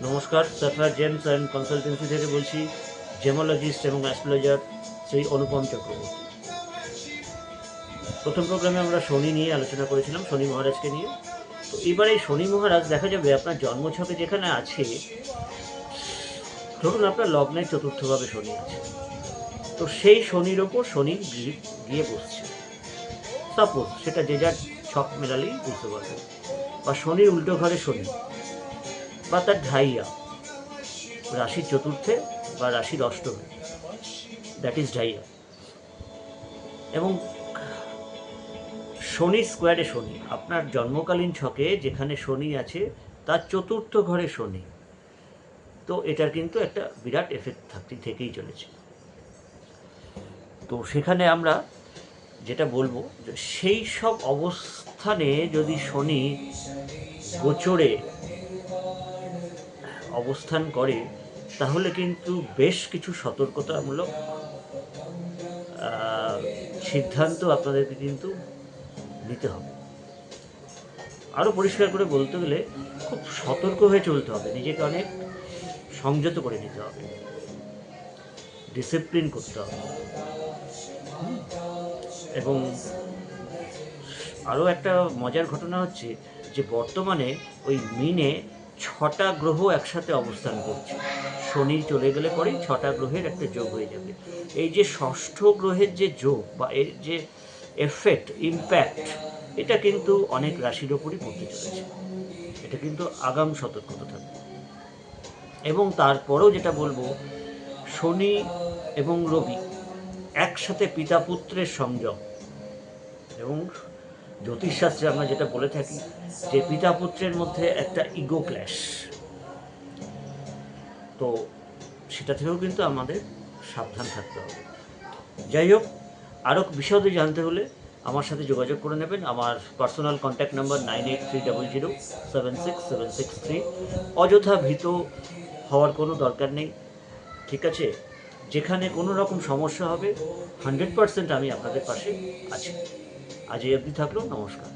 নমস্কার, suffer James and consultancy থেকে বলছি, জেমোলজিস্ট এবং অ্যাস্ট্রোলজার শ্রী অনুপম চক্রবর্তী। প্রথম প্রোগ্রামে আমরা শনি নিয়ে আলোচনা করেছিলাম, শনি মহারাজকে নিয়ে। তো এবার এই শনি মহারাজ দেখা যাবে আপনার জন্মছকে যেখানে আছে, ধরুন আপনার লগ্নের চতুর্থভাবে শনি আছে, তো সেই শনির ওপর শনি গিয়ে বসছে। সাপোজ সেটা যে যার ছক মেলালেই বুঝতে পারবে, বা শনির উল্টো ঘরে শনি, বা তার ঢাইয়া রাশির চতুর্থে বা রাশির অষ্টমে, দ্যাট ইজ ঢাইয়া। এবং শনির স্কোয়ারে শনি, আপনার জন্মকালীন ছকে যেখানে শনি আছে তার চতুর্থ ঘরে শনি, তো এটার কিন্তু একটা বিরাট এফেক্ট থেকেই চলেছে। তো সেখানে আমরা যেটা বলবো, সেই সব অবস্থানে যদি শনি গোচরে অবস্থান করে, তাহলে কিন্তু বেশ কিছু সতর্কতামূলক সিদ্ধান্ত আপনাদেরকে কিন্তু নিতে হবে। আরও পরিষ্কার করে বলতে গেলে খুব সতর্ক হয়ে চলতে হবে, নিজেকে অনেক সংযত করে নিতে হবে, ডিসিপ্লিন করতে হবে। এবং আরও একটা মজার ঘটনা হচ্ছে যে বর্তমানে ওই মিনে 6টা গ্রহ একসাথে অবস্থান করছে। শনি চলে গেলে পরেই 6টা গ্রহের একটা যোগ হয়ে যাবে। এই যে ষষ্ঠ গ্রহের যে যোগ বা এর যে এফেক্ট, ইম্প্যাক্ট, এটা কিন্তু অনেক রাশির ওপরই পড়তে চলেছে। এটা কিন্তু আগাম সতর্কতা থাকবে। এবং তারপরেও যেটা বলবো, শনি এবং রবি একসাথে পিতা পুত্রের সংযোগ, এবং জ্যোতিষশাস্ত্রে আমরা যেটা বলে থাকি যে পিতা পুত্রের মধ্যে একটা ইগো ক্ল্যাশ, তো সেটা থেকেও কিন্তু আমাদের সাবধান থাকতে হবে। যাই হোক, আরও বিশদে জানতে হলে আমার সাথে যোগাযোগ করে নেবেন। আমার পার্সোনাল কন্ট্যাক্ট নাম্বার 9830076763। অযথা ভীত হওয়ার কোনো দরকার নেই, ঠিক আছে? যেখানে কোনো রকম সমস্যা হবে 100% আমি আপনাদের পাশে আছি। আজ এই অবধি থাকলো, নমস্কার।